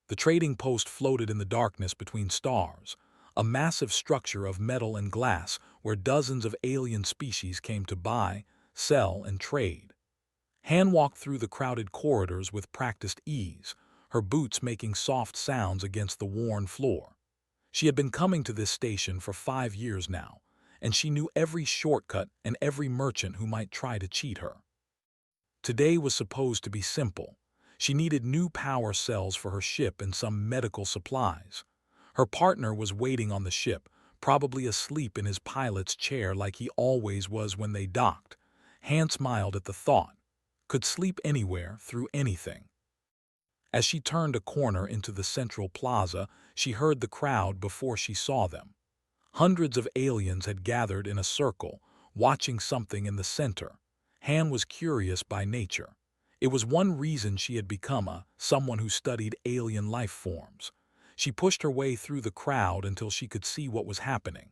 The trading post floated in the darkness between stars, a massive structure of metal and glass where dozens of alien species came to buy, sell, and trade. Han walked through the crowded corridors with practiced ease, her boots making soft sounds against the worn floor. She had been coming to this station for 5 years now, and she knew every shortcut and every merchant who might try to cheat her. Today was supposed to be simple. She needed new power cells for her ship and some medical supplies. Her partner was waiting on the ship, probably asleep in his pilot's chair like he always was when they docked. Han smiled at the thought. Could sleep anywhere, through anything. As she turned a corner into the central plaza, she heard the crowd before she saw them. Hundreds of aliens had gathered in a circle, watching something in the center. Han was curious by nature. It was one reason she had become someone who studied alien life forms. She pushed her way through the crowd until she could see what was happening.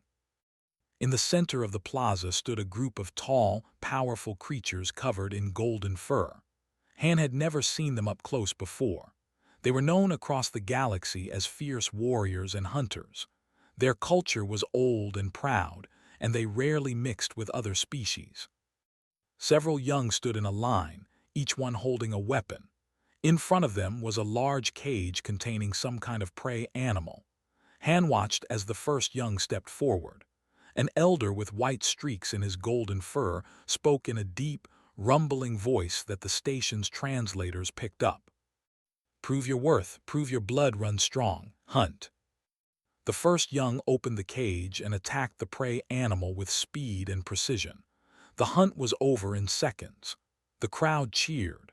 In the center of the plaza stood a group of tall, powerful creatures covered in golden fur. Han had never seen them up close before. They were known across the galaxy as fierce warriors and hunters. Their culture was old and proud, and they rarely mixed with other species. Several young stood in a line, each one holding a weapon. In front of them was a large cage containing some kind of prey animal. Han watched as the first young stepped forward. An elder with white streaks in his golden fur spoke in a deep, rumbling voice that the station's translators picked up. "Prove your worth, prove your blood runs strong, hunt." The first young opened the cage and attacked the prey animal with speed and precision. The hunt was over in seconds. The crowd cheered.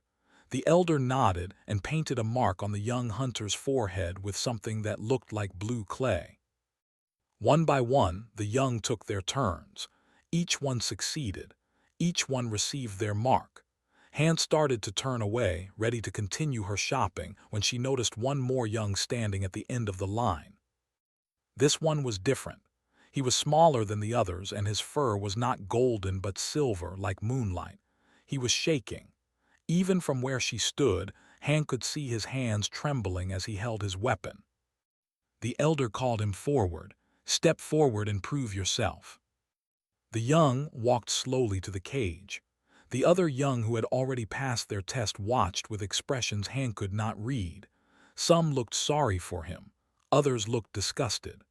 The elder nodded and painted a mark on the young hunter's forehead with something that looked like blue clay. One by one, the young took their turns. Each one succeeded. Each one received their mark. Han started to turn away, ready to continue her shopping, when she noticed one more young standing at the end of the line. This one was different. He was smaller than the others, and his fur was not golden but silver like moonlight. He was shaking. Even from where she stood, Han could see his hands trembling as he held his weapon. The elder called him forward. "Step forward and prove yourself." The young walked slowly to the cage. The other young who had already passed their test watched with expressions Han could not read. Some looked sorry for him. Others looked disgusted.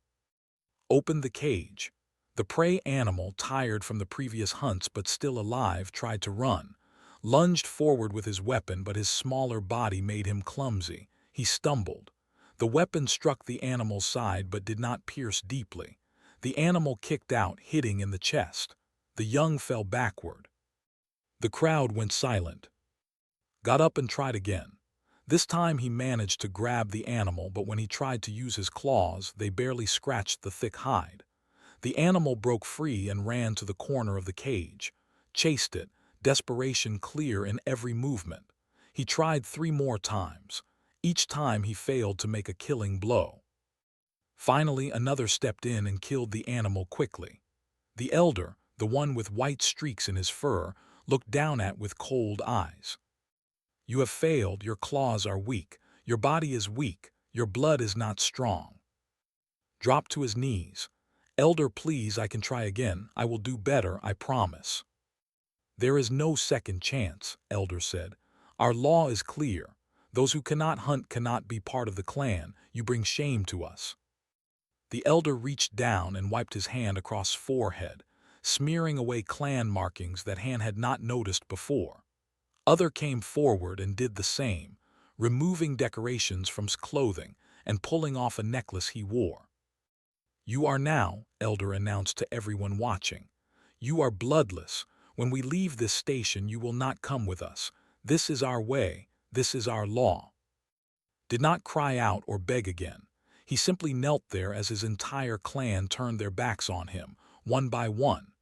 Opened the cage. The prey animal, tired from the previous hunts but still alive, tried to run. Lunged forward with his weapon, but his smaller body made him clumsy. He stumbled. The weapon struck the animal's side but did not pierce deeply. The animal kicked out, hitting in the chest. The young fell backward. The crowd went silent. Got up and tried again. This time he managed to grab the animal, but when he tried to use his claws, they barely scratched the thick hide. The animal broke free and ran to the corner of the cage. Chased it, desperation clear in every movement. He tried 3 more times. Each time he failed to make a killing blow. Finally, another stepped in and killed the animal quickly. The elder, the one with white streaks in his fur, looked down with cold eyes. "You have failed, your claws are weak, your body is weak, your blood is not strong." Dropped to his knees. "Elder, please, I can try again. I will do better, I promise." "There is no second chance," Elder said. "Our law is clear. Those who cannot hunt cannot be part of the clan. You bring shame to us." The elder reached down and wiped his hand across his forehead, smearing away clan markings that Han had not noticed before. Other came forward and did the same, removing decorations from his clothing and pulling off a necklace he wore. "You are now," Elder announced to everyone watching. "You are bloodless. When we leave this station, you will not come with us. This is our way. This is our law." Did not cry out or beg again. He simply knelt there as his entire clan turned their backs on him, one by one.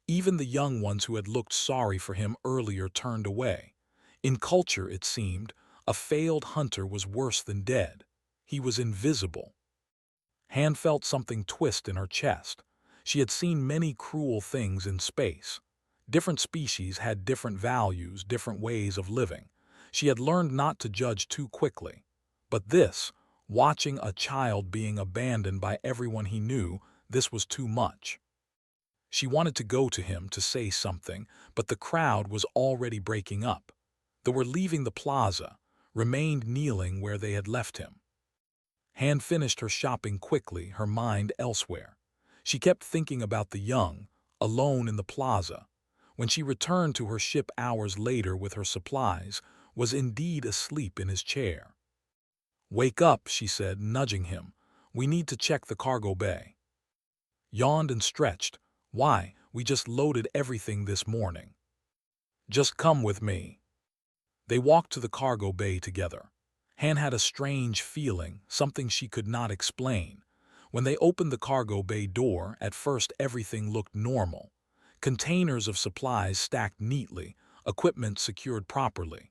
Even the young ones who had looked sorry for him earlier turned away. In culture, it seemed, a failed hunter was worse than dead. He was invisible. Han felt something twist in her chest. She had seen many cruel things in space. Different species had different values, different ways of living. She had learned not to judge too quickly. But this, Watching a child being abandoned by everyone he knew, this was too much. She wanted to go to him to say something, but the crowd was already breaking up. They were leaving the plaza, remained kneeling where they had left him. Han finished her shopping quickly, her mind elsewhere. She kept thinking about the young, alone in the plaza. When she returned to her ship hours later with her supplies, was indeed asleep in his chair. "Wake up," she said, nudging him. "We need to check the cargo bay." Yawned and stretched. "Why, we just loaded everything this morning." "Just come with me." They walked to the cargo bay together. Han had a strange feeling, something she could not explain. When they opened the cargo bay door, at first everything looked normal. Containers of supplies stacked neatly, equipment secured properly.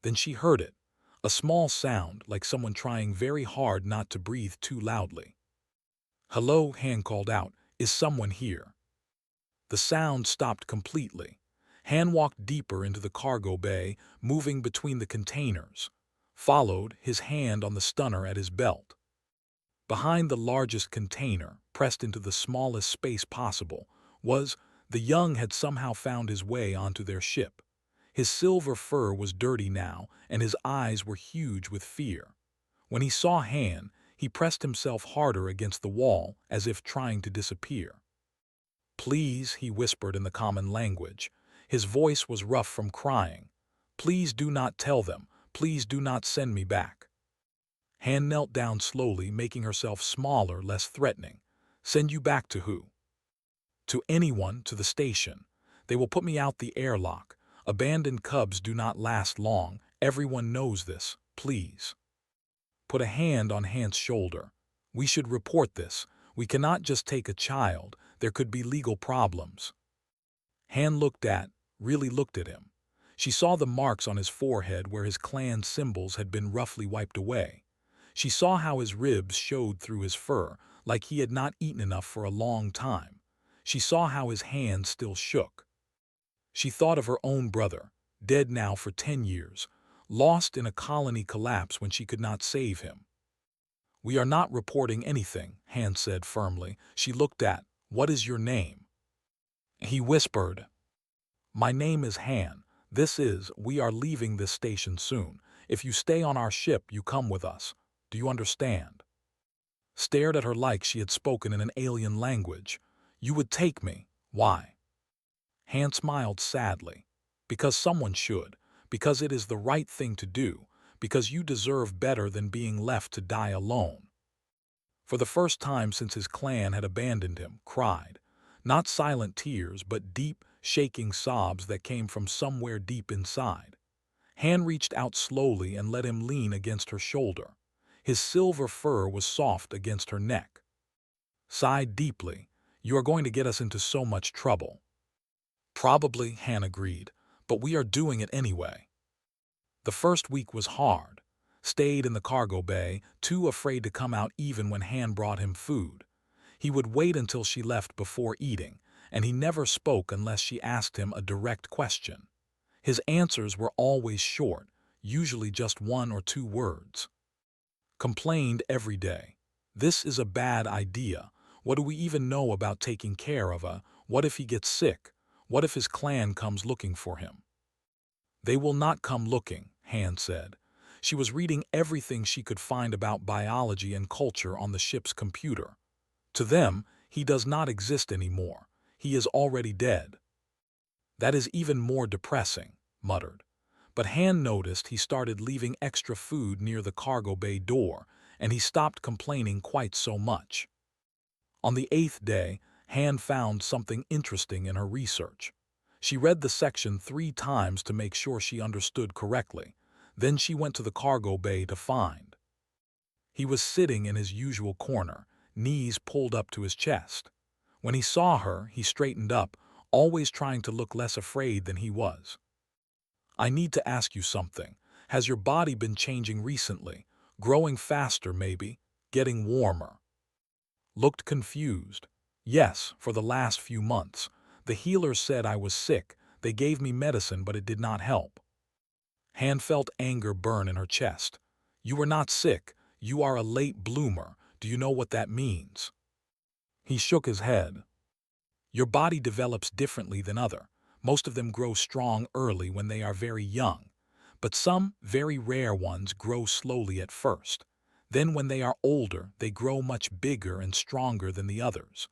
Then she heard it, a small sound like someone trying very hard not to breathe too loudly. "Hello," Han called out. "Is someone here?" The sound stopped completely. Han walked deeper into the cargo bay, moving between the containers. Followed, his hand on the stunner at his belt. Behind the largest container, pressed into the smallest space possible, the young had somehow found his way onto their ship. His silver fur was dirty now, and his eyes were huge with fear. When he saw Han, he pressed himself harder against the wall, as if trying to disappear. "Please," he whispered in the common language. His voice was rough from crying. "Please do not tell them. Please do not send me back." Han knelt down slowly, making herself smaller, less threatening. "Send you back to who?" "To anyone, to the station. They will put me out the airlock. Abandoned cubs do not last long. Everyone knows this. Please." Put a hand on Han's shoulder. "We should report this. We cannot just take a child. There could be legal problems." Han really looked at him. She saw the marks on his forehead where his clan symbols had been roughly wiped away. She saw how his ribs showed through his fur, like he had not eaten enough for a long time. She saw how his hands still shook. She thought of her own brother, dead now for 10 years, lost in a colony collapse when she could not save him. "We are not reporting anything," Han said firmly. She looked at, "What is your name?" He whispered, "My name is Han. We are leaving this station soon. If you stay on our ship, you come with us. Do you understand?" Stared at her like she had spoken in an alien language. "You would take me. Why?" Han smiled sadly. "Because someone should. Because it is the right thing to do. Because you deserve better than being left to die alone." For the first time since his clan had abandoned him, cried. Not silent tears, but deep, shaking sobs that came from somewhere deep inside. Han reached out slowly and let him lean against her shoulder. His silver fur was soft against her neck. Sighed deeply. "You are going to get us into so much trouble." "Probably," Han agreed, "but we are doing it anyway." The first week was hard. Stayed in the cargo bay, too afraid to come out even when Han brought him food. He would wait until she left before eating, and he never spoke unless she asked him a direct question. His answers were always short, usually just 1 or 2 words. Complained every day. "This is a bad idea. What do we even know about taking care of what if he gets sick? What if his clan comes looking for him?" "They will not come looking," Han said. She was reading everything she could find about biology and culture on the ship's computer. "To them, he does not exist anymore. He is already dead." "That is even more depressing," muttered. But Han noticed he started leaving extra food near the cargo bay door, and he stopped complaining quite so much. On the 8th day, Han found something interesting in her research. She read the section 3 times to make sure she understood correctly. Then she went to the cargo bay to find. He was sitting in his usual corner, knees pulled up to his chest. When he saw her, he straightened up, always trying to look less afraid than he was. "I need to ask you something. Has your body been changing recently? Growing faster, maybe? Getting warmer?" Looked confused. "Yes, for the last few months. The healers said I was sick. They gave me medicine, but it did not help." Han felt anger burn in her chest. "You were not sick. You are a late bloomer. Do you know what that means? He shook his head. Your body develops differently than other. Most of them grow strong early when they are very young, but some very rare ones grow slowly at first. Then when they are older, they grow much bigger and stronger than the others.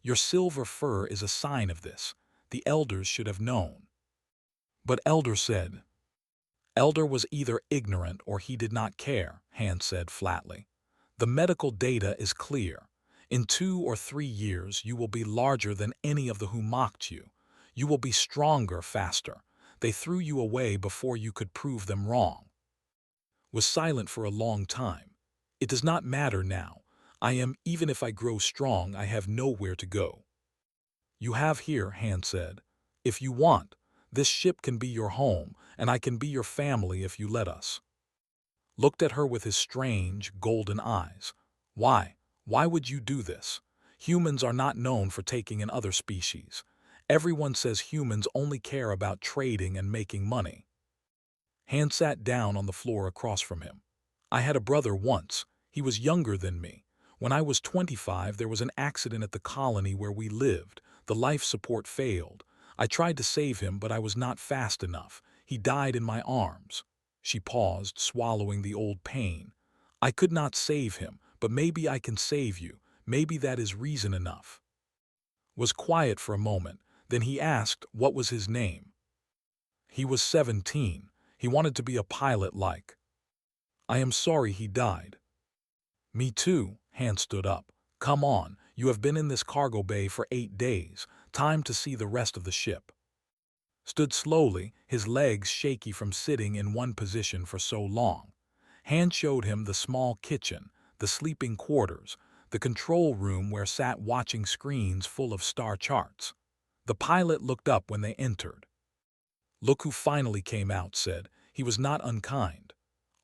Your silver fur is a sign of this. The elders should have known. But Elder said. Elder was either ignorant or he did not care, Hans said flatly. The medical data is clear. In 2 or 3 years, you will be larger than any of the who mocked you. You will be stronger faster. They threw you away before you could prove them wrong. Was silent for a long time. It does not matter now. Even if I grow strong, I have nowhere to go. You have here, Hans said. If you want, this ship can be your home, and I can be your family if you let us. Looked at her with his strange, golden eyes. Why? Why would you do this? Humans are not known for taking in other species. Everyone says humans only care about trading and making money. Hans sat down on the floor across from him. I had a brother once. He was younger than me. When I was 25, there was an accident at the colony where we lived. The life support failed. I tried to save him, but I was not fast enough. He died in my arms. She paused, swallowing the old pain. I could not save him, but maybe I can save you. Maybe that is reason enough. Was quiet for a moment. Then he asked what was his name. He was 17. He wanted to be a pilot like. I am sorry he died. Me too, Hans stood up. Come on, you have been in this cargo bay for 8 days. Time to see the rest of the ship. Stood slowly, his legs shaky from sitting in one position for so long. Hans showed him the small kitchen, the sleeping quarters, the control room where sat watching screens full of star charts. The pilot looked up when they entered. Look who finally came out, said. He was not unkind.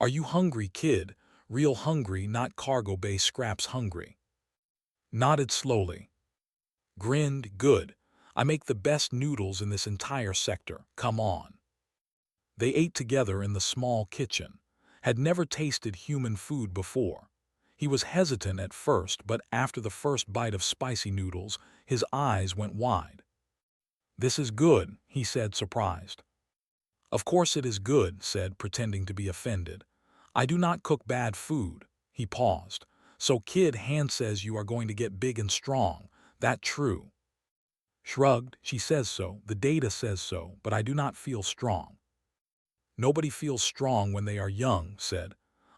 Are you hungry, kid? Real hungry, not cargo bay scraps hungry. Nodded slowly. Grinned, good. I make the best noodles in this entire sector. Come on. They ate together in the small kitchen. Had never tasted human food before. He was hesitant at first, but after the first bite of spicy noodles, his eyes went wide. This is good, he said, surprised. Of course it is good, said, pretending to be offended. I do not cook bad food. He paused. So kid, Hans says you are going to get big and strong. That true? Shrugged, she says so, the data says so, but I do not feel strong. Nobody feels strong when they are young, said.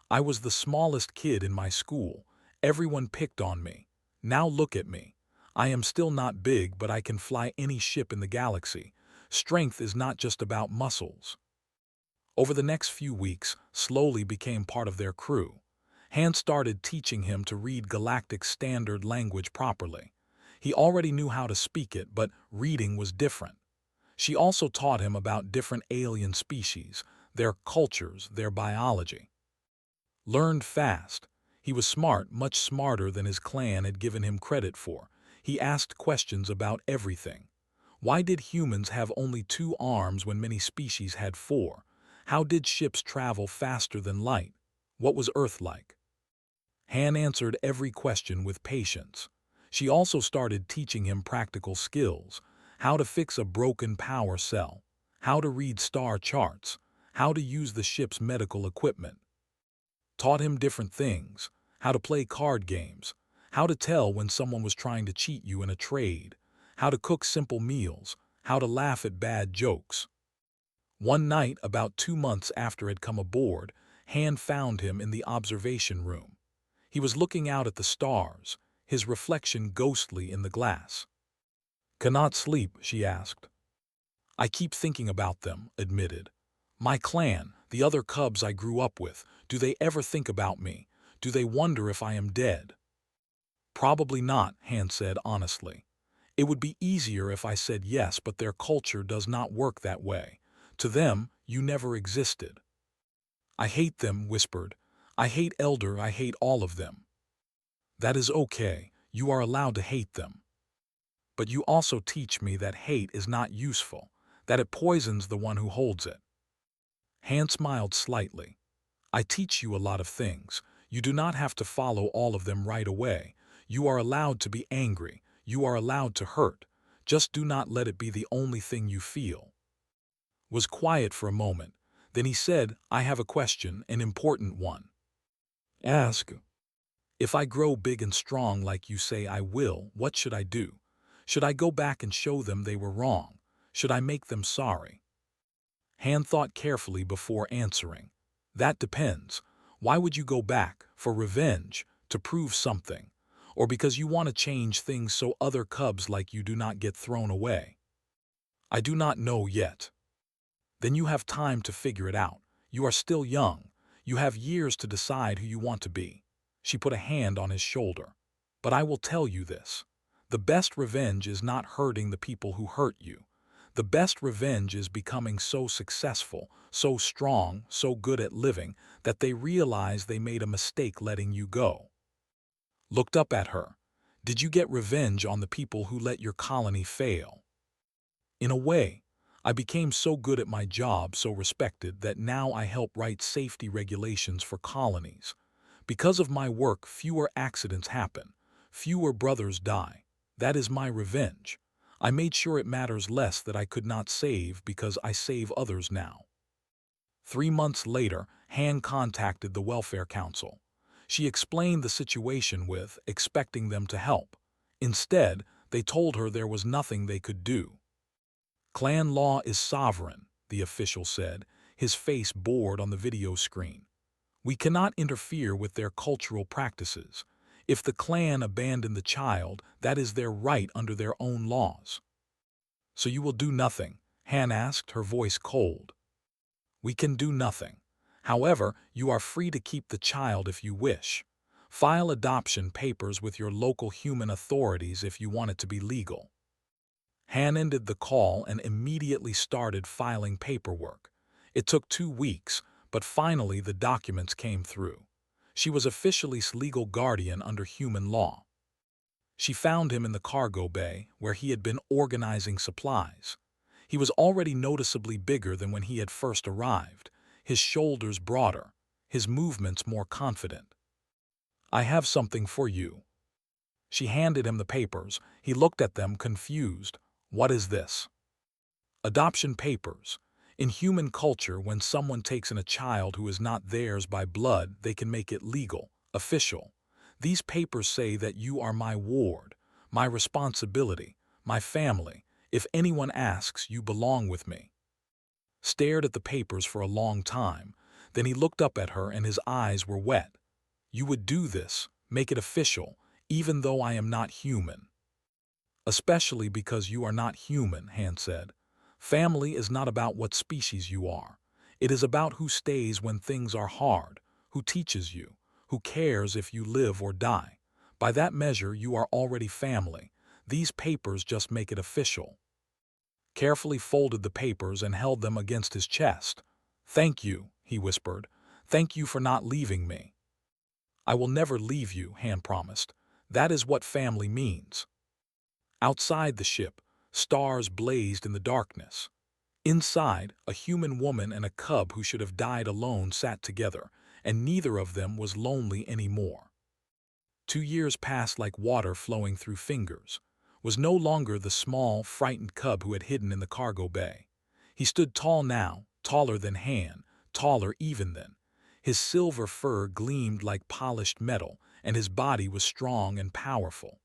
I was the smallest kid in my school. Everyone picked on me. Now look at me. I am still not big, but I can fly any ship in the galaxy. Strength is not just about muscles. Over the next few weeks, slowly became part of their crew. Hans started teaching him to read Galactic standard language properly. He already knew how to speak it, but reading was different. She also taught him about different alien species, their cultures, their biology. Learned fast. He was smart, much smarter than his clan had given him credit for. He asked questions about everything. Why did humans have only 2 arms when many species had 4? How did ships travel faster than light? What was Earth like? Han answered every question with patience. She also started teaching him practical skills, how to fix a broken power cell, how to read star charts, how to use the ship's medical equipment. Taught him different things, how to play card games, how to tell when someone was trying to cheat you in a trade, how to cook simple meals, how to laugh at bad jokes. One night, about 2 months after had come aboard, Han found him in the observation room. He was looking out at the stars, his reflection ghostly in the glass. Cannot sleep, she asked. I keep thinking about them, admitted. My clan, the other cubs I grew up with, do they ever think about me? Do they wonder if I am dead? Probably not, Han said honestly. It would be easier if I said yes, but their culture does not work that way. To them, you never existed. I hate them, whispered. I hate Elder, I hate all of them. That is okay, you are allowed to hate them. But you also teach me that hate is not useful, that it poisons the one who holds it. Han smiled slightly. I teach you a lot of things. You do not have to follow all of them right away. You are allowed to be angry. You are allowed to hurt. Just do not let it be the only thing you feel. Was quiet for a moment. Then he said, I have a question, an important one. Ask. If I grow big and strong like you say I will, what should I do? Should I go back and show them they were wrong? Should I make them sorry? Han thought carefully before answering. That depends. Why would you go back? For revenge? To prove something? Or because you want to change things so other cubs like you do not get thrown away? I do not know yet. Then you have time to figure it out. You are still young. You have years to decide who you want to be. She put a hand on his shoulder. But I will tell you this. The best revenge is not hurting the people who hurt you. The best revenge is becoming so successful, so strong, so good at living, that they realize they made a mistake letting you go. Looked up at her. Did you get revenge on the people who let your colony fail? In a way, I became so good at my job, so respected, that now I help write safety regulations for colonies. Because of my work, fewer accidents happen. Fewer brothers die. That is my revenge. I made sure it matters less that I could not save because I save others now. 3 months later, Han contacted the Welfare Council. She explained the situation with, expecting them to help. Instead, they told her there was nothing they could do. Clan law is sovereign, the official said, his face bored on the video screen. We cannot interfere with their cultural practices. If the clan abandon the child, that is their right under their own laws. So you will do nothing? Han asked, her voice cold. We can do nothing. However, you are free to keep the child if you wish. File adoption papers with your local human authorities if you want it to be legal. Han ended the call and immediately started filing paperwork. It took 2 weeks, but finally the documents came through. She was officially legal guardian under human law. She found him in the cargo bay, where he had been organizing supplies. He was already noticeably bigger than when he had first arrived, his shoulders broader, his movements more confident. I have something for you. She handed him the papers. He looked at them, confused. What is this? Adoption papers. In human culture, when someone takes in a child who is not theirs by blood, they can make it legal, official. These papers say that you are my ward, my responsibility, my family. If anyone asks, you belong with me. Stared at the papers for a long time. Then he looked up at her and his eyes were wet. You would do this, make it official, even though I am not human. Especially because you are not human, Han said. Family is not about what species you are. It is about who stays when things are hard, who teaches you, who cares if you live or die. By that measure, you are already family. These papers just make it official. Carefully folded the papers and held them against his chest. Thank you, he whispered. Thank you for not leaving me. I will never leave you, Han promised. That is what family means. Outside the ship, stars blazed in the darkness. Inside, a human woman and a cub who should have died alone sat together, and neither of them was lonely anymore. 2 years passed like water flowing through fingers. Was no longer the small, frightened cub who had hidden in the cargo bay. He stood tall now, taller than Han, taller even than. His silver fur gleamed like polished metal, and his body was strong and powerful.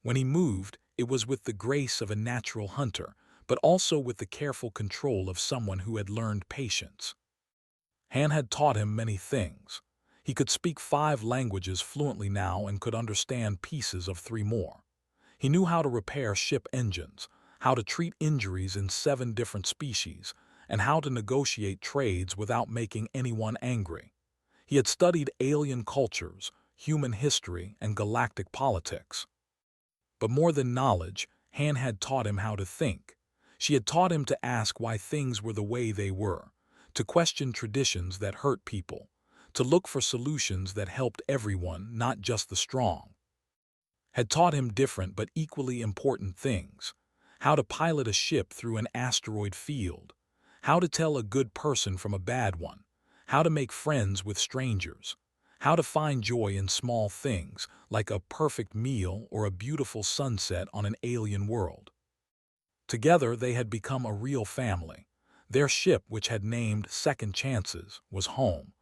When he moved, it was with the grace of a natural hunter, but also with the careful control of someone who had learned patience. Han had taught him many things. He could speak 5 languages fluently now and could understand pieces of 3 more. He knew how to repair ship engines, how to treat injuries in 7 different species, and how to negotiate trades without making anyone angry. He had studied alien cultures, human history, and galactic politics. But more than knowledge, Han had taught him how to think. She had taught him to ask why things were the way they were, to question traditions that hurt people, to look for solutions that helped everyone, not just the strong. Had taught him different but equally important things. How to pilot a ship through an asteroid field. How to tell a good person from a bad one. How to make friends with strangers. how to find joy in small things, like a perfect meal or a beautiful sunset on an alien world. Together they had become a real family. Their ship, which had named Second Chances, was home.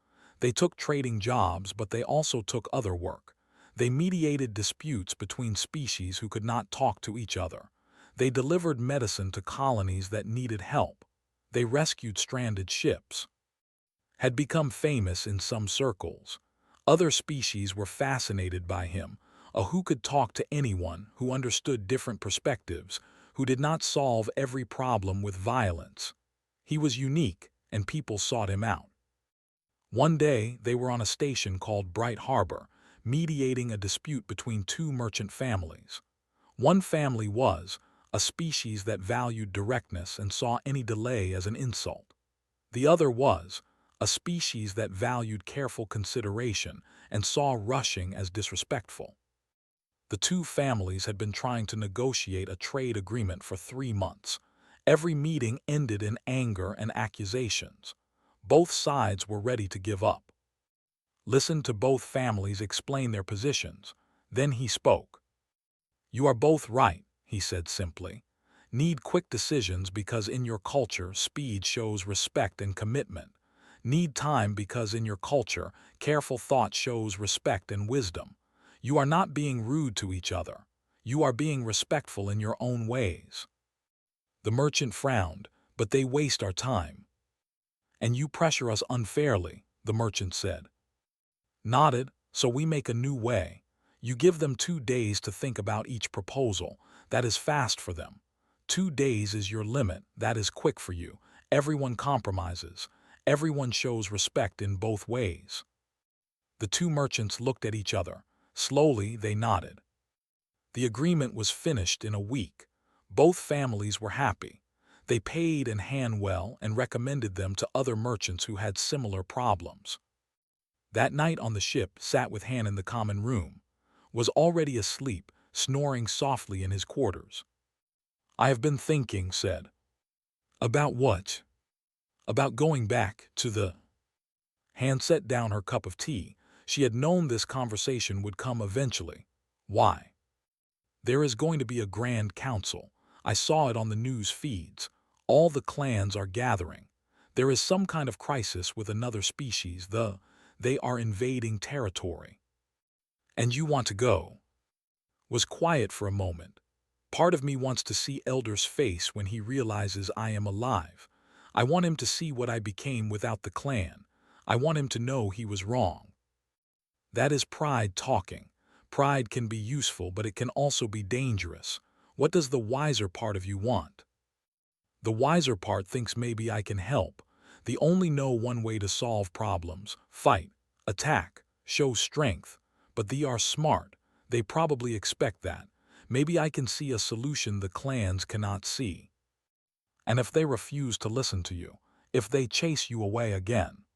They took trading jobs, but they also took other work. They mediated disputes between species who could not talk to each other. They delivered medicine to colonies that needed help. They rescued stranded ships. Had become famous in some circles. Other species were fascinated by him, a who could talk to anyone, who understood different perspectives, who did not solve every problem with violence. He was unique, and people sought him out. One day, they were on a station called Bright Harbor, mediating a dispute between two merchant families. One family was a species that valued directness and saw any delay as an insult. The other was a species that valued careful consideration and saw rushing as disrespectful. The two families had been trying to negotiate a trade agreement for 3 months. Every meeting ended in anger and accusations. Both sides were ready to give up. Listened to both families explain their positions. Then he spoke. "You are both right," he said simply. "Need quick decisions because in your culture speed shows respect and commitment. Need time because in your culture careful thought shows respect and wisdom. You are not being rude to each other. You are being respectful in your own ways." The merchant frowned. "But they waste our time." "And you pressure us unfairly," the merchant said. Nodded. "So we make a new way. You give them 2 days to think about each proposal. That is fast for them. 2 days is your limit. That is quick for you. Everyone compromises. Everyone shows respect in both ways." The two merchants looked at each other. Slowly they nodded. The agreement was finished in a week. Both families were happy. They paid in hand well and recommended them to other merchants who had similar problems. That night on the ship, sat with Han in the common room. Was already asleep, snoring softly in his quarters. "I have been thinking," said. "About what?" "About going back to the—" Han set down her cup of tea. She had known this conversation would come eventually. "Why?" "There is going to be a grand council. I saw it on the news feeds. All the clans are gathering. There is some kind of crisis with another species. They are invading territory." "And you want to go?" Was quiet for a moment. "Part of me wants to see Elder's face when he realizes I am alive. I want him to see what I became without the clan. I want him to know he was wrong." "That is pride talking. Pride can be useful, but it can also be dangerous. What does the wiser part of you want?" "The wiser part thinks maybe I can help. They only know one way to solve problems: fight, attack, show strength. But they are smart. They probably expect that. Maybe I can see a solution the clans cannot see. And if they refuse to listen to you, if they chase you away again,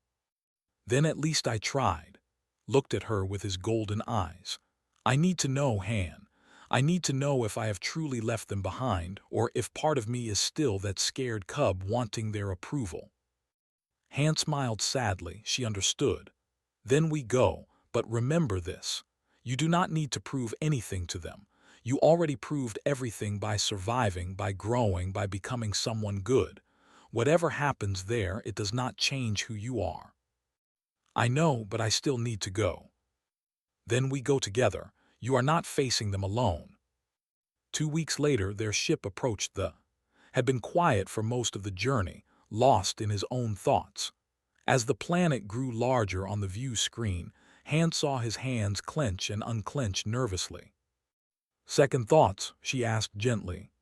then at least I tried." Looked at her with his golden eyes. "I need to know, Han. I need to know if I have truly left them behind, or if part of me is still that scared cub wanting their approval." Han smiled sadly. She understood. "Then we go, but remember this. You do not need to prove anything to them. You already proved everything by surviving, by growing, by becoming someone good. Whatever happens there, it does not change who you are." "I know, but I still need to go." "Then we go together. You are not facing them alone." 2 weeks later, their ship approached had been quiet for most of the journey, lost in his own thoughts. As the planet grew larger on the view screen, Han saw his hands clench and unclench nervously. "Second thoughts?" she asked gently.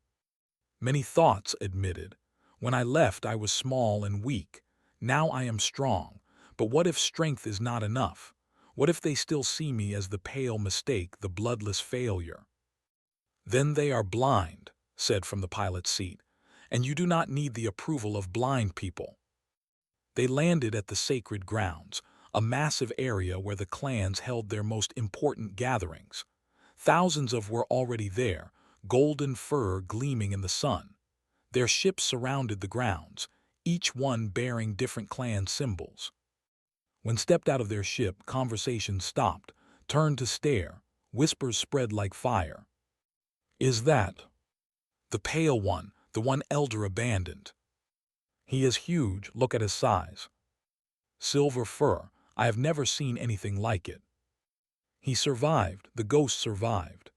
"Many thoughts," admitted. "When I left, I was small and weak. Now I am strong. But what if strength is not enough? What if they still see me as the pale mistake, the bloodless failure?" "Then they are blind," said from the pilot's seat. "And you do not need the approval of blind people." They landed at the sacred grounds, a massive area where the clans held their most important gatherings. Thousands of were already there, golden fur gleaming in the sun. Their ships surrounded the grounds, each one bearing different clan symbols. When stepped out of their ship, conversation stopped, turned to stare, whispers spread like fire. Is that the pale one, the one Elder abandoned? He is huge, look at his size. Silver fur, I have never seen anything like it. He survived, the ghost survived.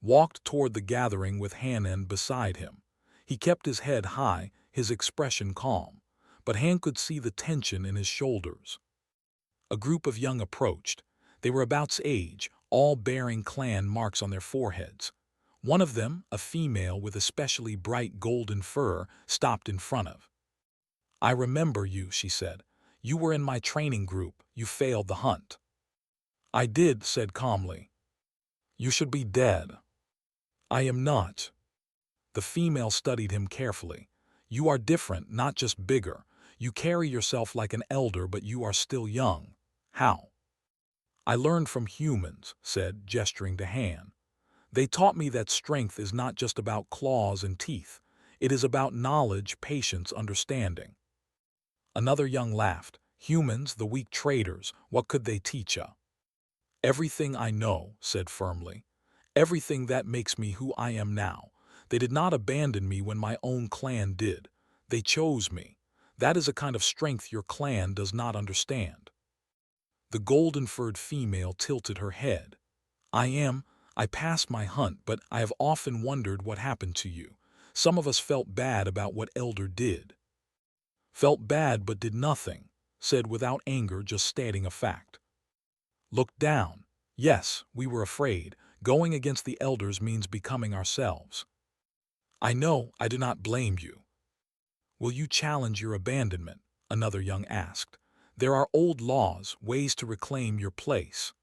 Walked toward the gathering with Hanan beside him. He kept his head high, his expression calm, but Han could see the tension in his shoulders. A group of young approached. They were about's age, all bearing clan marks on their foreheads. One of them, a female with especially bright golden fur, stopped in front of. I remember you, she said. You were in my training group. You failed the hunt. I did, said calmly. You should be dead. I am not. The female studied him carefully. You are different, not just bigger. You carry yourself like an elder, but you are still young. How? I learned from humans, said, gesturing to Han. They taught me that strength is not just about claws and teeth. It is about knowledge, patience, understanding. Another young laughed. Humans, the weak traitors, what could they teach us? Everything I know, said firmly. Everything that makes me who I am now. They did not abandon me when my own clan did. They chose me. That is a kind of strength your clan does not understand. The golden-furred female tilted her head. I passed my hunt, but I have often wondered what happened to you. Some of us felt bad about what Elder did. Felt bad but did nothing, said without anger, just stating a fact. Looked down. Yes, we were afraid. Going against the elders means becoming ourselves. I know, I do not blame you. Will you challenge your abandonment? Another young asked. There are old laws, ways to reclaim your place.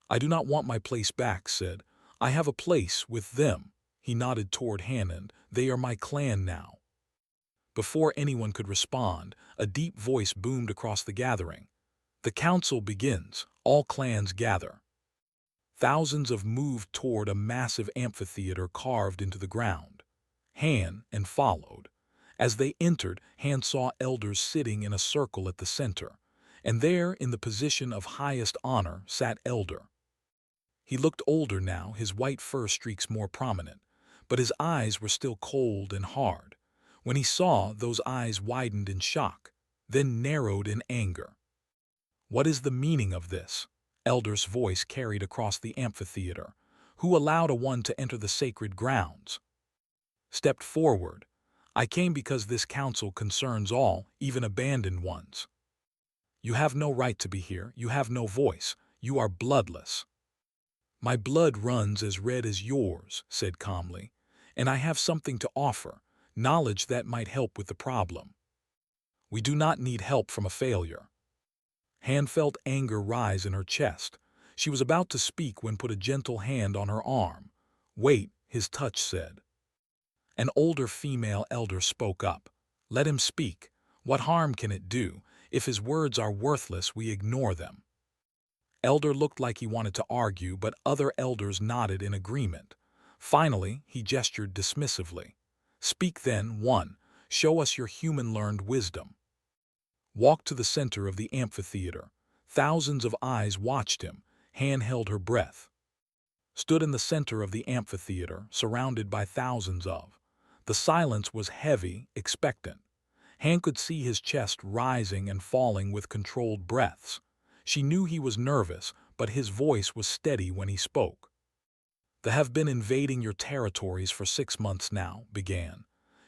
I do not want my place back, said. I have a place with them. He nodded toward Hanan. They are my clan now. Before anyone could respond, a deep voice boomed across the gathering. The council begins. All clans gather. Thousands of moved toward a massive amphitheater carved into the ground. Han and followed. As they entered, Han saw elders sitting in a circle at the center, and there, in the position of highest honor, sat Elder. He looked older now, his white fur streaks more prominent, but his eyes were still cold and hard. When he saw, those eyes widened in shock, then narrowed in anger. What is the meaning of this? Elder's voice carried across the amphitheater. Who allowed a one to enter the sacred grounds? Stepped forward. I came because this council concerns all, even abandoned ones. You have no right to be here. You have no voice. You are bloodless. My blood runs as red as yours, said calmly, and I have something to offer, knowledge that might help with the problem. We do not need help from a failure. Han felt anger rise in her chest. She was about to speak when put a gentle hand on her arm. Wait, his touch said. An older female elder spoke up. Let him speak. What harm can it do? If his words are worthless, we ignore them. Elder looked like he wanted to argue, but other elders nodded in agreement. Finally, he gestured dismissively. Speak then, one. Show us your human-learned wisdom. Walked to the center of the amphitheater. Thousands of eyes watched him. Han held her breath. Stood in the center of the amphitheater, surrounded by thousands of. The silence was heavy, expectant. Han could see his chest rising and falling with controlled breaths. She knew he was nervous, but his voice was steady when he spoke. They have been invading your territories for 6 months now, began.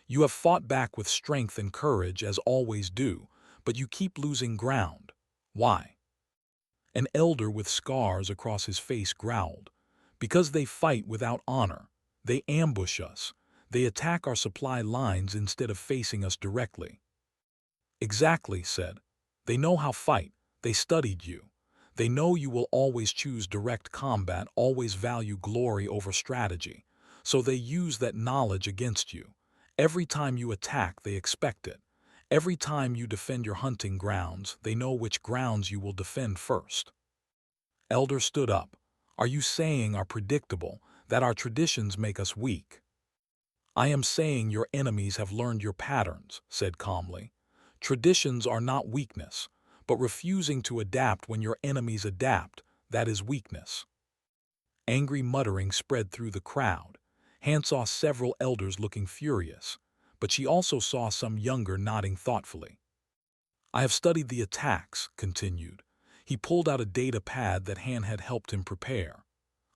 You have fought back with strength and courage, as always do, but you keep losing ground. Why? An elder with scars across his face growled. Because they fight without honor. They ambush us. They attack our supply lines instead of facing us directly. Exactly, said. They know how to fight. They studied you. They know you will always choose direct combat, always value glory over strategy. So they use that knowledge against you. Every time you attack, they expect it. Every time you defend your hunting grounds, they know which grounds you will defend first. Elder stood up. Are you saying are predictable, that our traditions make us weak? I am saying your enemies have learned your patterns, said calmly. Traditions are not weakness, but refusing to adapt when your enemies adapt, that is weakness. Angry muttering spread through the crowd. Han saw several elders looking furious, but she also saw some younger nodding thoughtfully. I have studied the attacks, continued. He pulled out a data pad that Han had helped him prepare.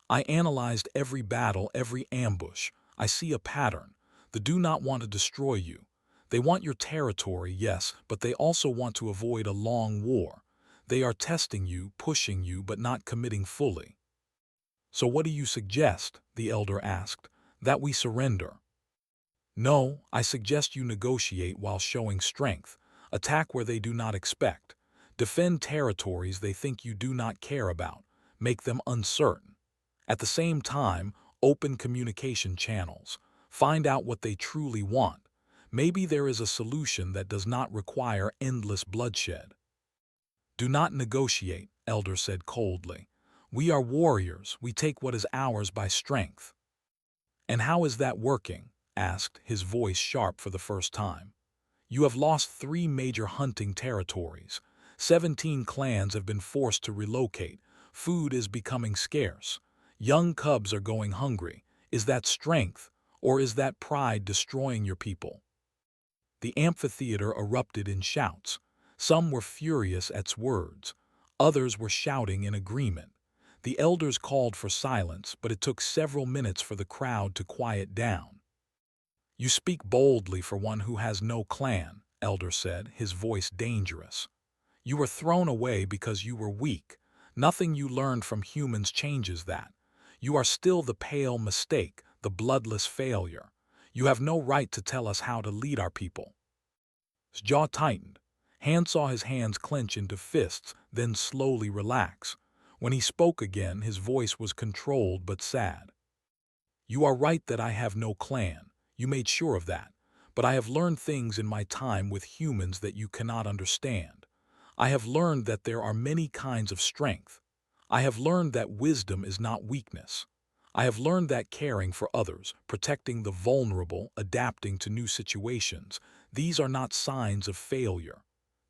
I analyzed every battle, every ambush. I see a pattern. They do not want to destroy you. They want your territory, yes, but they also want to avoid a long war. They are testing you, pushing you, but not committing fully. So what do you suggest? The elder asked. That we surrender. No, I suggest you negotiate while showing strength. Attack where they do not expect. Defend territories they think you do not care about. Make them uncertain. At the same time, open communication channels. Find out what they truly want. Maybe there is a solution that does not require endless bloodshed. Do not negotiate, Elder said coldly. We are warriors. We take what is ours by strength. And how is that working? Asked, his voice sharp for the first time. You have lost 3 major hunting territories. 17 clans have been forced to relocate. Food is becoming scarce. Young cubs are going hungry. Is that strength, or is that pride destroying your people? The amphitheater erupted in shouts. Some were furious at words. Others were shouting in agreement. The elders called for silence, but it took several minutes for the crowd to quiet down. You speak boldly for one who has no clan, Elder said, his voice dangerous. You were thrown away because you were weak. Nothing you learned from humans changes that. You are still the pale mistake, the bloodless failure. You have no right to tell us how to lead our people. His jaw tightened. Han saw his hands clench into fists, then slowly relax. When he spoke again, his voice was controlled but sad. You are right that I have no clan. You made sure of that. But I have learned things in my time with humans that you cannot understand. I have learned that there are many kinds of strength. I have learned that wisdom is not weakness. I have learned that caring for others, protecting the vulnerable, adapting to new situations, these are not signs of failure.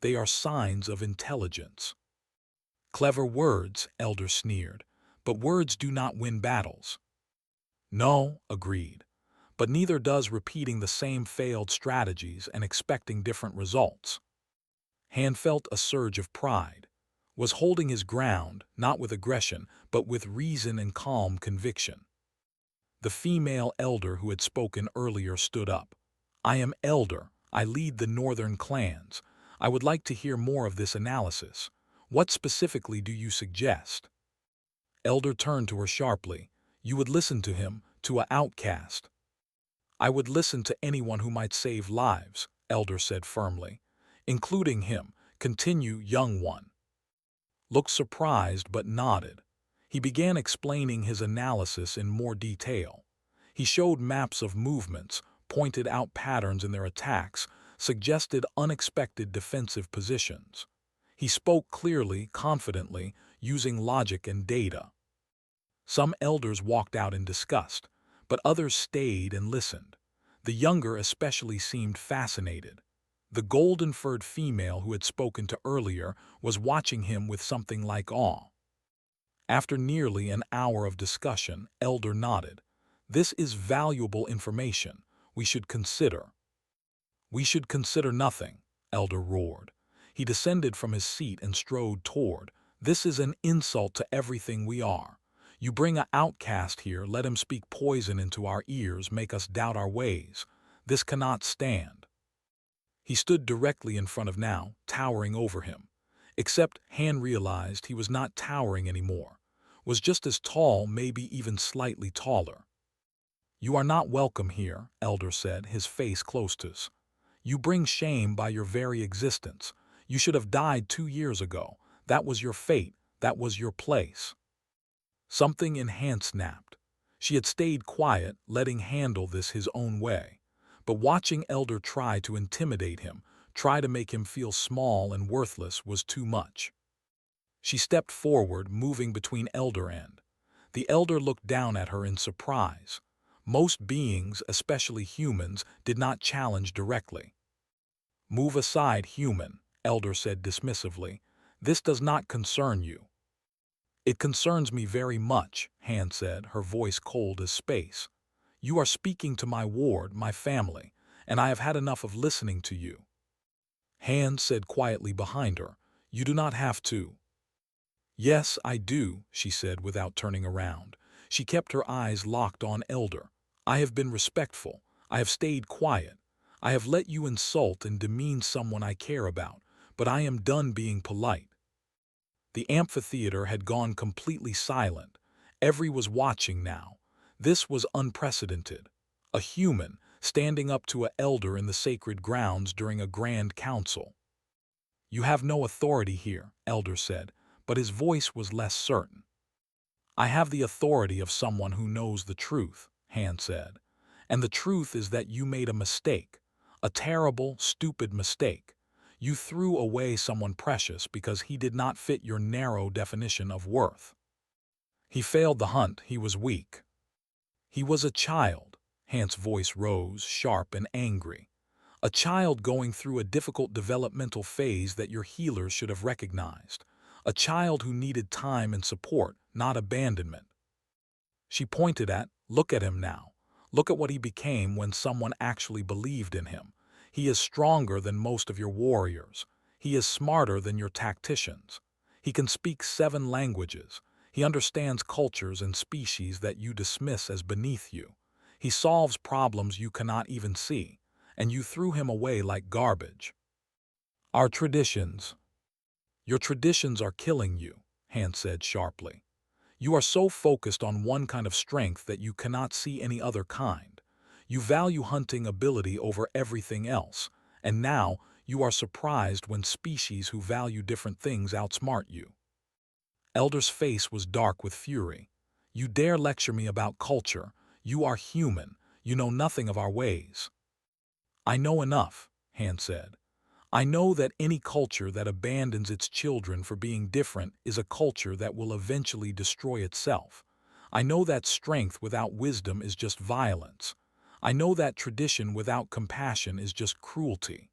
They are signs of intelligence. Clever words, Elder sneered, but words do not win battles. No, agreed, but neither does repeating the same failed strategies and expecting different results. Han felt a surge of pride, was holding his ground, not with aggression, but with reason and calm conviction. The female elder who had spoken earlier stood up. I am elder. I lead the northern clans. I would like to hear more of this analysis. What specifically do you suggest? Elder turned to her sharply. You would listen to him, to an outcast. I would listen to anyone who might save lives, Elder said firmly. Including him, continue, young one. Looked surprised but nodded. He began explaining his analysis in more detail. He showed maps of movements, pointed out patterns in their attacks, suggested unexpected defensive positions. He spoke clearly, confidently, using logic and data. Some elders walked out in disgust, but others stayed and listened. The younger especially seemed fascinated. The golden-furred female who had spoken to earlier was watching him with something like awe. After nearly an hour of discussion, Elder nodded. This is valuable information. We should consider. We should consider nothing, Elder roared. He descended from his seat and strode toward. This is an insult to everything we are. You bring an outcast here, let him speak poison into our ears, make us doubt our ways. This cannot stand. He stood directly in front of now, towering over him. Except Han realized he was not towering anymore, was just as tall, maybe even slightly taller. You are not welcome here, Elder said, his face close to his. You bring shame by your very existence. You should have died 2 years ago. That was your fate. That was your place. Something in Han snapped. She had stayed quiet, letting handle this his own way. But watching Elder try to intimidate him, try to make him feel small and worthless was too much. She stepped forward, moving between Elder and. The Elder looked down at her in surprise. Most beings, especially humans, did not challenge directly. Move aside, human, Elder said dismissively. This does not concern you." "It concerns me very much," Han said, her voice cold as space. "You are speaking to my ward, my family, and I have had enough of listening to you." Han said quietly behind her, "You do not have to." "Yes, I do," she said without turning around. She kept her eyes locked on Elder. "I have been respectful. I have stayed quiet. I have let you insult and demean someone I care about, but I am done being polite." The amphitheater had gone completely silent. Everyone was watching now. This was unprecedented. A human standing up to an elder in the sacred grounds during a grand council. "You have no authority here," Elder said, but his voice was less certain. "I have the authority of someone who knows the truth," Han said. "And the truth is that you made a mistake. A terrible, stupid mistake. You threw away someone precious because he did not fit your narrow definition of worth. He failed the hunt, he was weak. He was a child." Han's voice rose, sharp and angry. "A child going through a difficult developmental phase that your healers should have recognized. A child who needed time and support, not abandonment." She pointed "Look at him now. Look at what he became when someone actually believed in him. He is stronger than most of your warriors. He is smarter than your tacticians. He can speak 7 languages. He understands cultures and species that you dismiss as beneath you. He solves problems you cannot even see, and you threw him away like garbage." "Our traditions." "Your traditions are killing you," Han said sharply. "You are so focused on one kind of strength that you cannot see any other kind. You value hunting ability over everything else, and now you are surprised when species who value different things outsmart you." Elder's face was dark with fury. "You dare lecture me about culture? You are human. You know nothing of our ways." "I know enough," Han said. "I know that any culture that abandons its children for being different is a culture that will eventually destroy itself. I know that strength without wisdom is just violence. I know that tradition without compassion is just cruelty."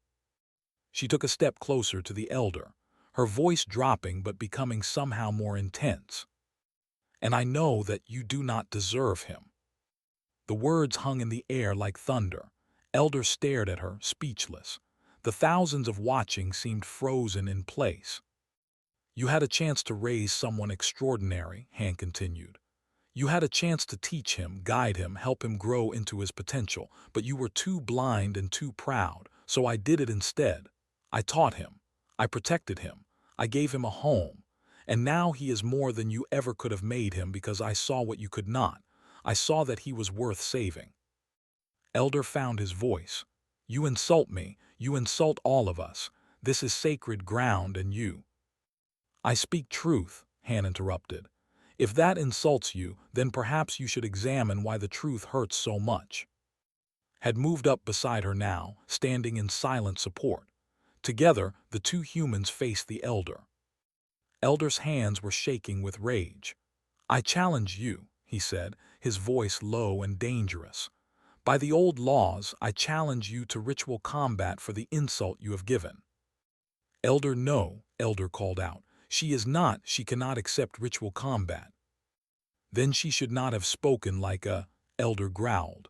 She took a step closer to the elder, her voice dropping but becoming somehow more intense. "And I know that you do not deserve him." The words hung in the air like thunder. Elder stared at her, speechless. The thousands of watching seemed frozen in place. "You had a chance to raise someone extraordinary," Han continued. "You had a chance to teach him, guide him, help him grow into his potential, but you were too blind and too proud, so I did it instead. I taught him. I protected him. I gave him a home. And now he is more than you ever could have made him because I saw what you could not. I saw that he was worth saving." Elder found his voice. "You insult me. You insult all of us. This is sacred ground and you—" "I speak truth," Han interrupted. "If that insults you, then perhaps you should examine why the truth hurts so much." Had moved up beside her now, standing in silent support. Together, the 2 humans faced the elder. Elder's hands were shaking with rage. "I challenge you," he said, his voice low and dangerous. "By the old laws, I challenge you to ritual combat for the insult you have given." "Elder, no," Elder called out. She cannot accept ritual combat." "Then she should not have spoken like a," Elder growled.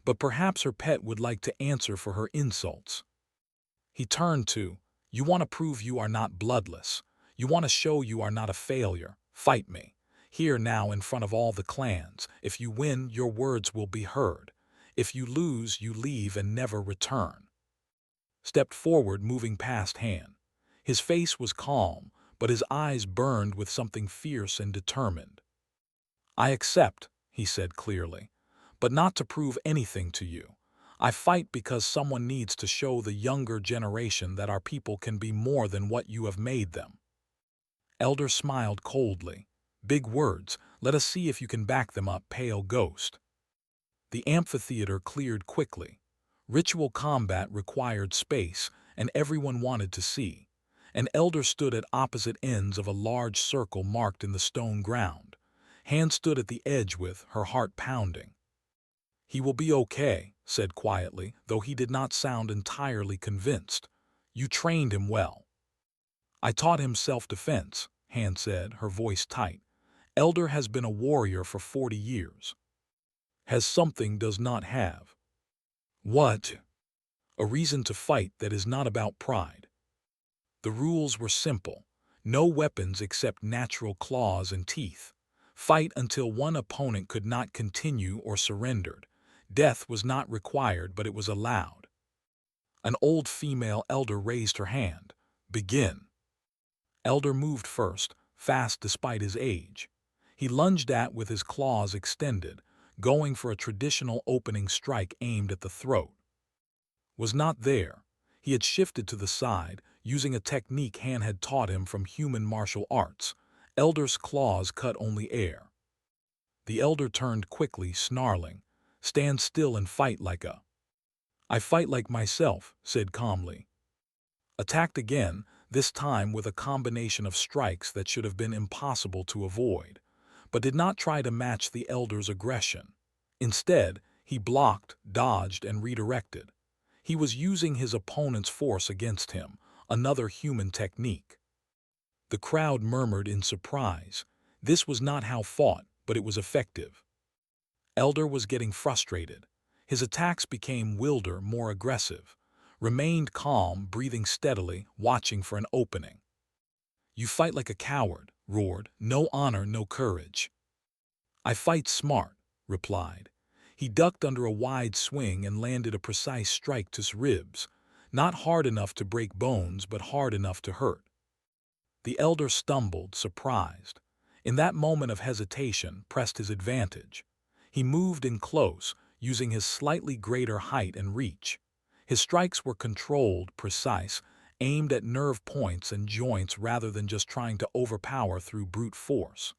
"But perhaps her pet would like to answer for her insults." He turned to, "You want to prove you are not bloodless. You want to show you are not a failure. Fight me. Here now in front of all the clans. If you win, your words will be heard. If you lose, you leave and never return." Stepped forward, moving past Han. His face was calm, but his eyes burned with something fierce and determined. "I accept," he said clearly, "but not to prove anything to you. I fight because someone needs to show the younger generation that our people can be more than what you have made them." Elder smiled coldly. "Big words. Let us see if you can back them up, pale ghost." The amphitheater cleared quickly. Ritual combat required space, and everyone wanted to see. An elder stood at opposite ends of a large circle marked in the stone ground. Han stood at the edge with her heart pounding. "He will be okay," said quietly, though he did not sound entirely convinced. "You trained him well." I taught him self-defense, Han said, her voice tight. Elder has been a warrior for 40 years. Has something does not have. What? A reason to fight that is not about pride. The rules were simple. No weapons except natural claws and teeth. Fight until one opponent could not continue or surrendered. Death was not required, but it was allowed. An old female elder raised her hand. Begin. Elder moved first, fast despite his age. He lunged with his claws extended, going for a traditional opening strike aimed at the throat. Was not there. He had shifted to the side, using a technique Han had taught him from human martial arts. Elder's claws cut only air. The elder turned quickly, snarling. Stand still and fight like a... I fight like myself, said calmly. Attacked again, this time with a combination of strikes that should have been impossible to avoid, but did not try to match the elder's aggression. Instead, he blocked, dodged, and redirected. He was using his opponent's force against him, another human technique. The crowd murmured in surprise. This was not how fought, but it was effective. Elder was getting frustrated. His attacks became wilder, more aggressive. Remained calm, breathing steadily, watching for an opening. You fight like a coward, roared. No honor, no courage. I fight smart, replied. He ducked under a wide swing and landed a precise strike to his ribs, not hard enough to break bones, but hard enough to hurt. The elder stumbled, surprised. In that moment of hesitation, pressed his advantage. He moved in close, using his slightly greater height and reach. His strikes were controlled, precise, aimed at nerve points and joints rather than just trying to overpower through brute force.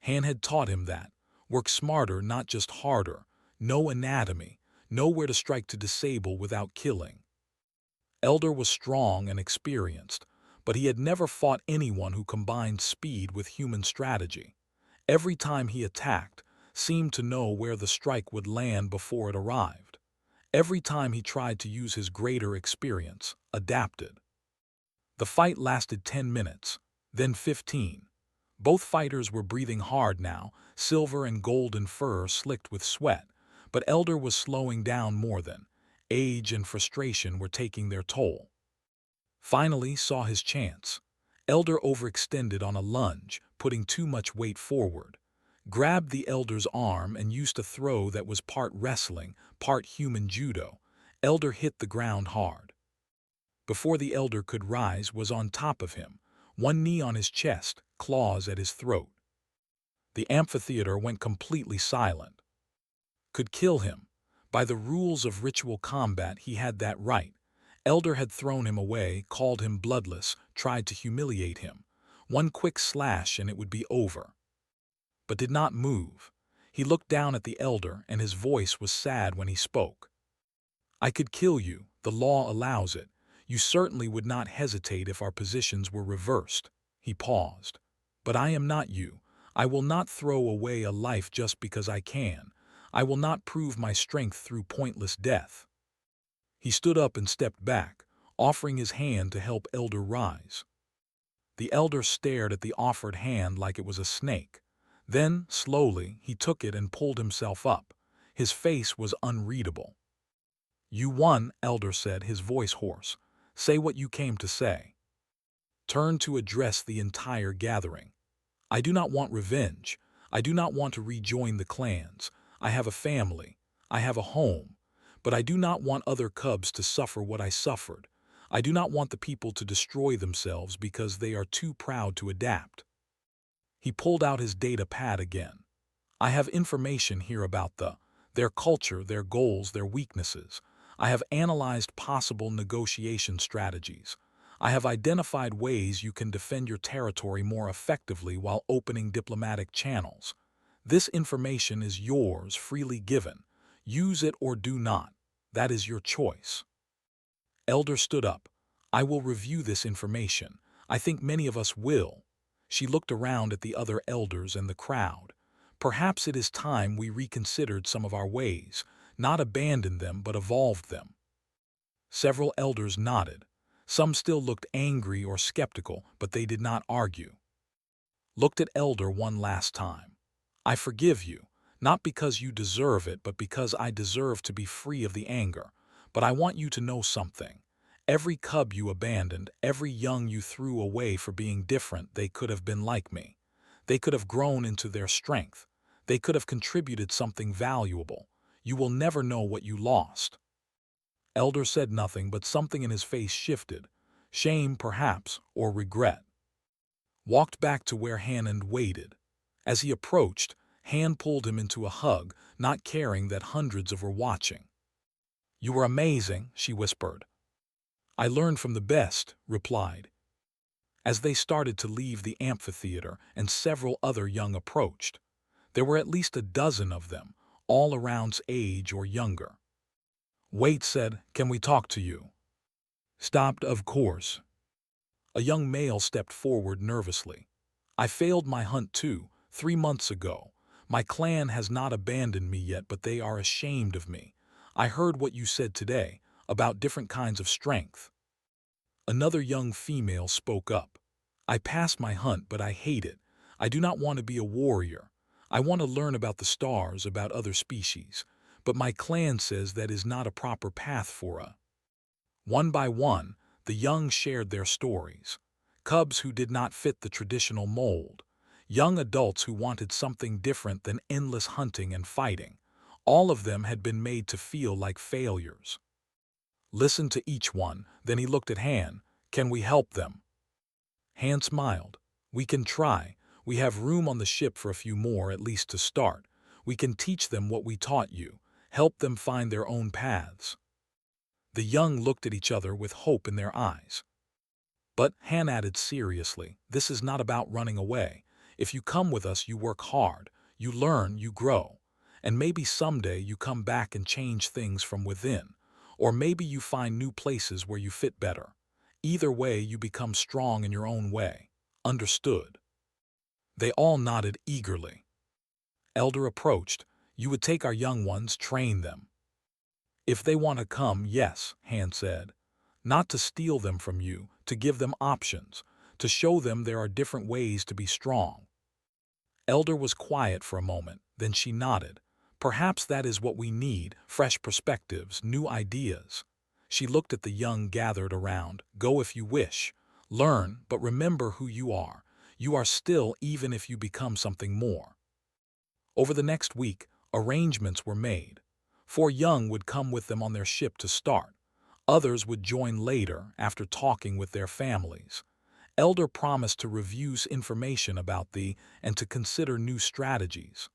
Han had taught him that. Work smarter, not just harder. No anatomy. Know where to strike to disable without killing. Elder was strong and experienced, but he had never fought anyone who combined speed with human strategy. Every time he attacked, seemed to know where the strike would land before it arrived. Every time he tried to use his greater experience, adapted. The fight lasted 10 minutes, then 15. Both fighters were breathing hard now, silver and golden fur slicked with sweat, but Elder was slowing down more than. Age and frustration were taking their toll. Finally saw his chance. Elder overextended on a lunge, putting too much weight forward. Grabbed the elder's arm and used a throw that was part wrestling, part human judo. Elder hit the ground hard. Before the elder could rise, was on top of him, one knee on his chest, claws at his throat. The amphitheater went completely silent. Could kill him. By the rules of ritual combat, he had that right. Elder had thrown him away, called him bloodless, tried to humiliate him. One quick slash and it would be over. But did not move. He looked down at the elder, and his voice was sad when he spoke. I could kill you. The law allows it. You certainly would not hesitate if our positions were reversed. He paused. But I am not you. I will not throw away a life just because I can. I will not prove my strength through pointless death. He stood up and stepped back, offering his hand to help Elder rise. The elder stared at the offered hand like it was a snake. Then, slowly, he took it and pulled himself up. His face was unreadable. You won, Elder said, his voice hoarse. Say what you came to say. Turned to address the entire gathering. I do not want revenge. I do not want to rejoin the clans. I have a family. I have a home. But I do not want other cubs to suffer what I suffered. I do not want the people to destroy themselves because they are too proud to adapt. He pulled out his data pad again. I have information here about their culture, their goals, their weaknesses. I have analyzed possible negotiation strategies. I have identified ways you can defend your territory more effectively while opening diplomatic channels. This information is yours, freely given. Use it or do not. That is your choice. Elder stood up. I will review this information. I think many of us will. She looked around at the other elders and the crowd. Perhaps it is time we reconsidered some of our ways, not abandoned them but evolved them. Several elders nodded. Some still looked angry or skeptical, but they did not argue. Looked at Elder one last time. I forgive you, not because you deserve it, but because I deserve to be free of the anger. But I want you to know something. Every cub you abandoned, every young you threw away for being different, they could have been like me. They could have grown into their strength. They could have contributed something valuable. You will never know what you lost. Elder said nothing, but something in his face shifted. Shame, perhaps, or regret. Walked back to where Hammond waited. As he approached, Han pulled him into a hug, not caring that hundreds were watching. "You were amazing," she whispered. "I learned from the best," replied. As they started to leave the amphitheater and several other young approached, there were at least a dozen of them, all around age or younger. Wait said, "Can we talk to you?" Stopped, of course. A young male stepped forward nervously. "I failed my hunt too, 3 months ago. My clan has not abandoned me yet, but they are ashamed of me. I heard what you said today, about different kinds of strength." Another young female spoke up. "I passed my hunt, but I hate it. I do not want to be a warrior. I want to learn about the stars, about other species. But my clan says that is not a proper path for a." One by one, the young shared their stories. Cubs who did not fit the traditional mold. Young adults who wanted something different than endless hunting and fighting. All of them had been made to feel like failures. Listened to each one, then he looked at Han. "Can we help them?" Han smiled. "We can try. We have room on the ship for a few more, at least to start. We can teach them what we taught you, help them find their own paths." The young looked at each other with hope in their eyes. But Han added seriously, "This is not about running away. If you come with us, you work hard, you learn, you grow. And maybe someday you come back and change things from within. Or maybe you find new places where you fit better. Either way, you become strong in your own way. Understood?" They all nodded eagerly. Elder approached. "You would take our young ones, train them." "If they want to come, yes," Han said. "Not to steal them from you, to give them options, to show them there are different ways to be strong." Elder was quiet for a moment, then she nodded. "Perhaps that is what we need, fresh perspectives, new ideas." She looked at the young gathered around. "Go if you wish. Learn, but remember who you are. You are still, even if you become something more." Over the next week, arrangements were made. 4 young would come with them on their ship to start. Others would join later, after talking with their families. Elder promised to review information about and to consider new strategies.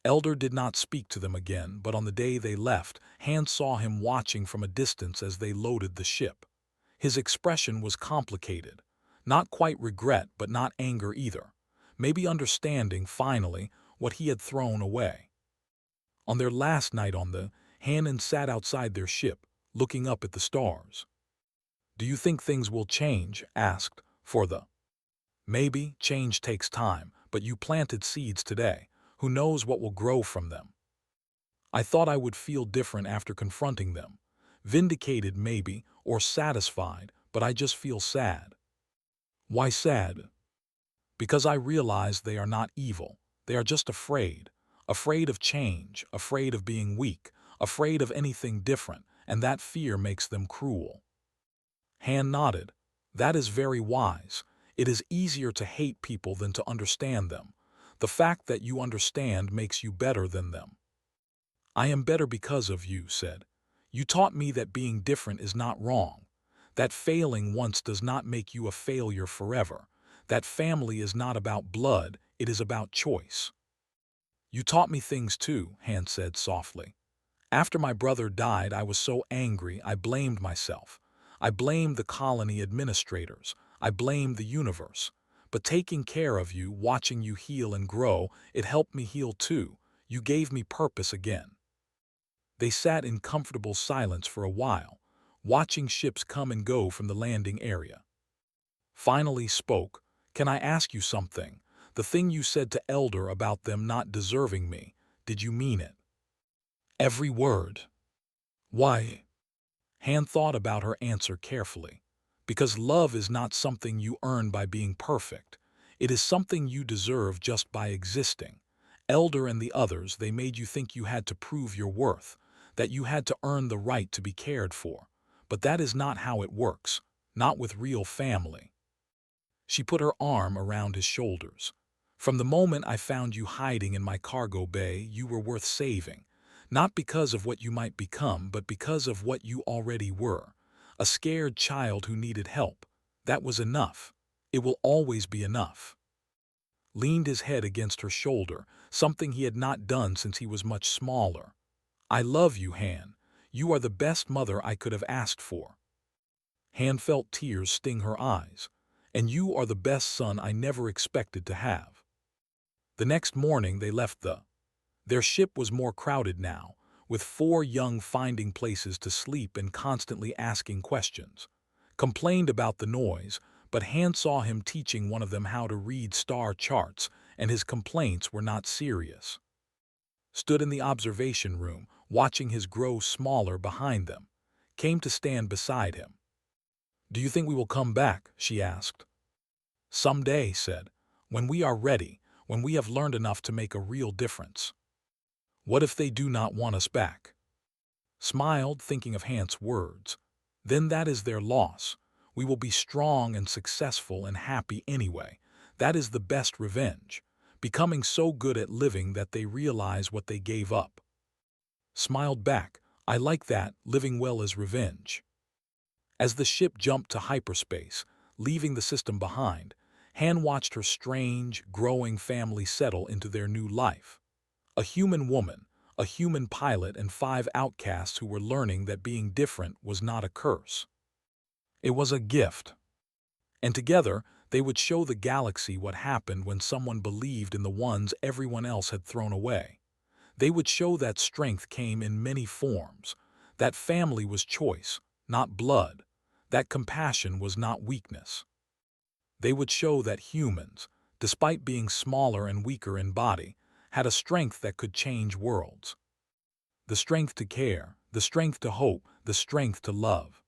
Elder did not speak to them again, but on the day they left, Han saw him watching from a distance as they loaded the ship. His expression was complicated. Not quite regret, but not anger either. Maybe understanding, finally, what he had thrown away. On their last night on the, Han sat outside their ship, looking up at the stars. "Do you think things will change?" asked, for the. "Maybe, change takes time, but you planted seeds today. Who knows what will grow from them?" "I thought I would feel different after confronting them. Vindicated maybe, or satisfied, but I just feel sad." "Why sad?" "Because I realize they are not evil. They are just afraid. Afraid of change, afraid of being weak, afraid of anything different, and that fear makes them cruel." Han nodded. "That is very wise. It is easier to hate people than to understand them. The fact that you understand makes you better than them." "I am better because of you," said. "You taught me that being different is not wrong. That failing once does not make you a failure forever. That family is not about blood, it is about choice." "You taught me things too," Han said softly. "After my brother died, I was so angry I blamed myself. I blamed the colony administrators. I blamed the universe. But taking care of you, watching you heal and grow, it helped me heal too. You gave me purpose again." They sat in comfortable silence for a while, watching ships come and go from the landing area. Finally spoke, "Can I ask you something? The thing you said to Elder about them not deserving me, did you mean it?" "Every word." "Why?" Han thought about her answer carefully. Because love is not something you earn by being perfect. It is something you deserve just by existing. Elder and the others, they made you think you had to prove your worth, that you had to earn the right to be cared for. But that is not how it works, not with real family. She put her arm around his shoulders. From the moment I found you hiding in my cargo bay, you were worth saving. Not because of what you might become, but because of what you already were. A scared child who needed help. That was enough. It will always be enough. Leaned his head against her shoulder, something he had not done since he was much smaller. I love you, Han. You are the best mother I could have asked for. Han felt tears sting her eyes. And you are the best son I never expected to have. The next morning they left Their ship was more crowded now, with 4 young finding places to sleep and constantly asking questions. Complained about the noise, but Han saw him teaching one of them how to read star charts, and his complaints were not serious. Stood in the observation room, watching his grow smaller behind them. Came to stand beside him. "Do you think we will come back?" she asked. "Someday," he said, "when we are ready, when we have learned enough to make a real difference." "What if they do not want us back?" Smiled, thinking of Han's words. "Then that is their loss. We will be strong and successful and happy anyway. That is the best revenge. Becoming so good at living that they realize what they gave up." Smiled back. "I like that, living well as revenge." As the ship jumped to hyperspace, leaving the system behind, Han watched her strange, growing family settle into their new life. A human woman, a human pilot, and 5 outcasts who were learning that being different was not a curse. It was a gift. And together, they would show the galaxy what happened when someone believed in the ones everyone else had thrown away. They would show that strength came in many forms, that family was choice, not blood, that compassion was not weakness. They would show that humans, despite being smaller and weaker in body, had a strength that could change worlds. The strength to care, the strength to hope, the strength to love.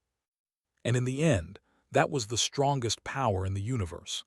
And in the end, that was the strongest power in the universe.